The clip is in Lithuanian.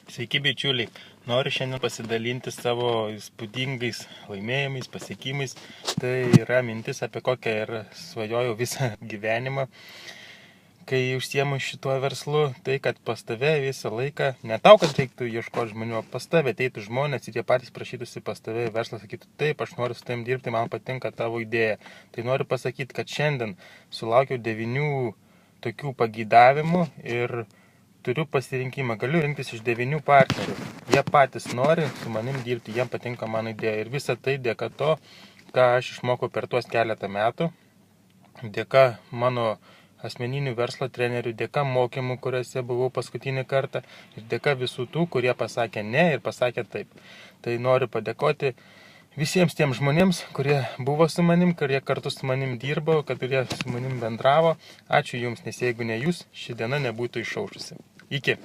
Sveiki bičiuliai, noriu šiandien pasidalinti savo įspūdingais laimėjimais, pasiekimais. Tai yra mintis, apie kokią ir svajojau visą gyvenimą, kai užsiemu šituo verslu. Tai kad pas tave visą laiką, ne tau, kad reiktų ieškoti žmonių, o pas tave ateitų žmonės ir jie patys prašytųsi pas tave verslą, sakytų, taip, aš noriu su tavim dirbti, man patinka tavo idėja. Tai noriu pasakyti, kad šiandien sulaukiau 9 tokių pageidavimų ir turiu pasirinkimą, galiu rinktis iš 9 partnerių. Jie patys nori su manim dirbti, jiems patinka mano idėja. Ir visa tai dėka to, ką aš išmokau per tuos keletą metų, dėka mano asmeninių verslo trenerių, dėka mokymų, kuriuose buvau paskutinį kartą ir dėka visų tų, kurie pasakė ne ir pasakė taip. Tai noriu padėkoti visiems tiem žmonėms, kurie buvo su manim, kurie kartu su manim dirbo, kurie su manim bendravo. Ačiū Jums, nes jeigu ne Jūs, ši diena nebūtų išaušusi. Iki.